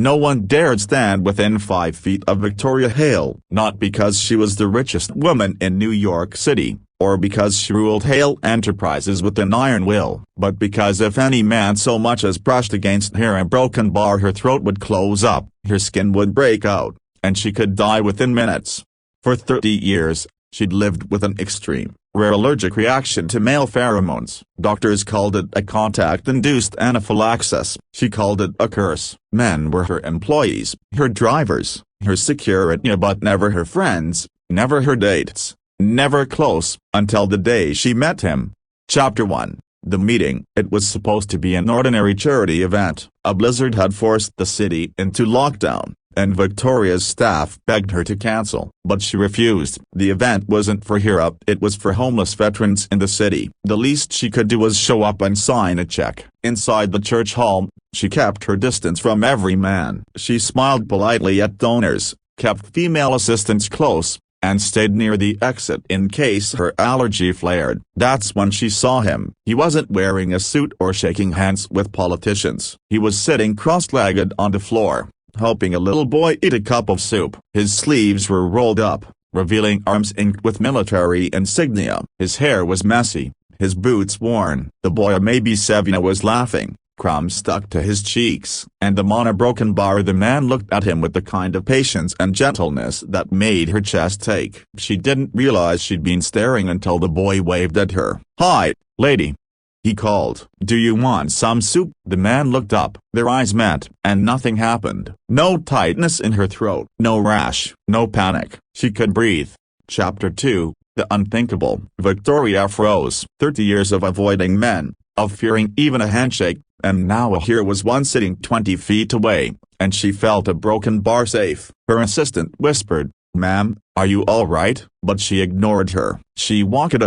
No one dared stand within 5 feet of Victoria Hale, not because she was the richest woman in New York City, or because she ruled Hale Enterprises with an iron will, but because if any man so much as brushed against her and broken bar, her throat would close up, her skin would break out, and she could die within minutes. For 30 years, she'd lived with an extreme, rare allergic reaction to male pheromones. Doctors called it a contact-induced anaphylaxis. She called it a curse. Men were her employees, her drivers, her security, but never her friends, never her dates, never close, until the day she met him. Chapter 1. The meeting. It was supposed to be an ordinary charity event. A blizzard had forced the city into lockdown, and Victoria's staff begged her to cancel, but she refused. The event wasn't for her, it was for homeless veterans in the city. The least she could do was show up and sign a check. Inside the church hall, she kept her distance from every man. She smiled politely at donors, kept female assistants close, and stayed near the exit in case her allergy flared. That's when she saw him. He wasn't wearing a suit or shaking hands with politicians. He was sitting cross-legged on the floor, helping a little boy eat a cup of soup. His sleeves were rolled up, revealing arms inked with military insignia. His hair was messy, his boots worn. The boy, maybe 7, was laughing, crumbs stuck to his cheeks. And on a broken bar, the man looked at him with the kind of patience and gentleness that made her chest ache. She didn't realize she'd been staring until the boy waved at her. "Hi, lady," he called. "Do you want some soup?" The man looked up. Their eyes met, and nothing happened. No tightness in her throat, no rash, no panic. She could breathe. Chapter 2. The unthinkable. Victoria froze. 30 years of avoiding men, of fearing even a handshake, and now here was one sitting 20 feet away, and she felt a broken bar safe. Her assistant whispered, "Ma'am, are you all right?" But she ignored her. She walked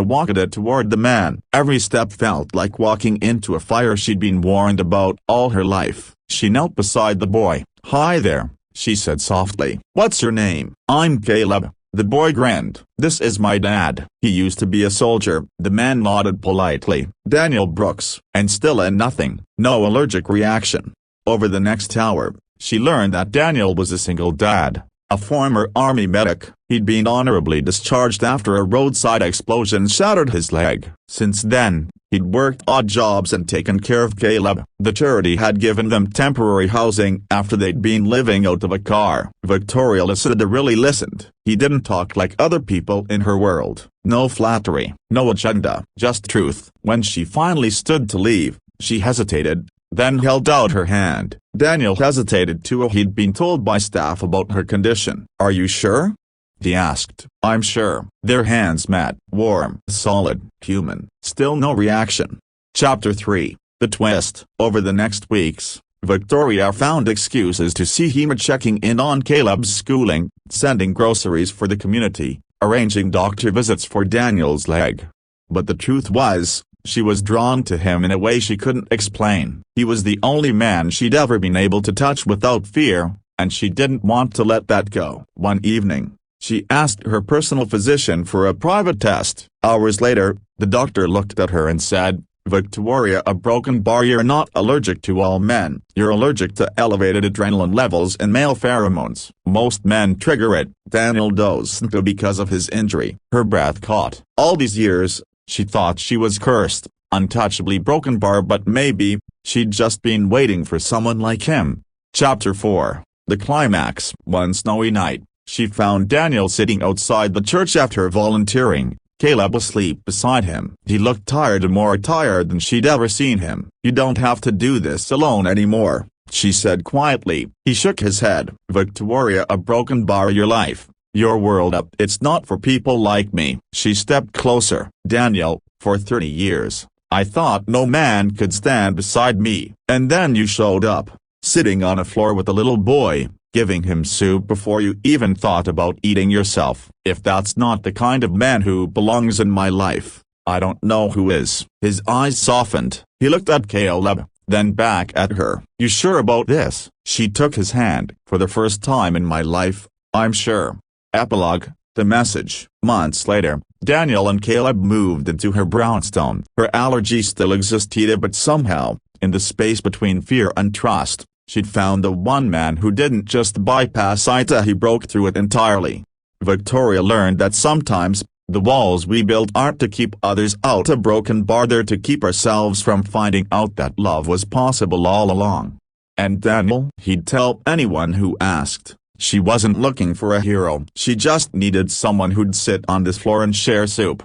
toward the man. Every step felt like walking into a fire she'd been warned about all her life. She knelt beside the boy. "Hi there," she said softly. "What's your name?" "I'm Caleb." The boy grinned. "This is my dad. He used to be a soldier." The man nodded politely. "Daniel Brooks." And still nothing. No allergic reaction. Over the next hour, she learned that Daniel was a single dad, a former Army medic. He'd been honorably discharged after a roadside explosion shattered his leg. Since then, he'd worked odd jobs and taken care of Caleb. The charity had given them temporary housing after they'd been living out of a car. Victoria really listened. He didn't talk like other people in her world. No flattery, no agenda, just truth. When she finally stood to leave, she hesitated, then held out her hand. Daniel hesitated too. He'd been told by staff about her condition. "Are you sure?" he asked. "I'm sure." Their hands met. Warm, solid, human. Still no reaction. Chapter 3. The twist. Over the next weeks, Victoria found excuses to see him, checking in on Caleb's schooling, sending groceries for the community, arranging doctor visits for Daniel's leg. But the truth was, she was drawn to him in a way she couldn't explain. He was the only man she'd ever been able to touch without fear, and she didn't want to let that go. One evening, she asked her personal physician for a private test. Hours later, the doctor looked at her and said, "Victoria, a broken bar. You're not allergic to all men. You're allergic to elevated adrenaline levels and male pheromones. Most men trigger it. Daniel doesn't because of his injury." Her breath caught. All these years, she thought she was cursed, untouchably broken bar, but maybe, she'd just been waiting for someone like him. Chapter 4. The climax. One snowy night, she found Daniel sitting outside the church after volunteering. Caleb asleep beside him. He looked tired, more tired than she'd ever seen him. "You don't have to do this alone anymore," she said quietly. He shook his head. "Victoria, a broken bar. Your life, your world. It's not for people like me." She stepped closer. "Daniel, for 30 years, I thought no man could stand beside me. And then you showed up, sitting on a floor with a little boy, giving him soup before you even thought about eating yourself. If that's not the kind of man who belongs in my life, I don't know who is." His eyes softened. He looked at Caleb, then back at her. "You sure about this?" She took his hand. "For the first time in my life, I'm sure." Epilogue. The message. Months later, Daniel and Caleb moved into her brownstone. Her allergy still existed, but somehow, in the space between fear and trust, She'd found the one man who didn't just bypass it, he broke through it entirely. Victoria learned that sometimes, the walls we build aren't to keep others out, a broken bar, they're to keep ourselves from finding out that love was possible all along. And Daniel, he'd tell anyone who asked, she wasn't looking for a hero. She just needed someone who'd sit on this floor and share soup.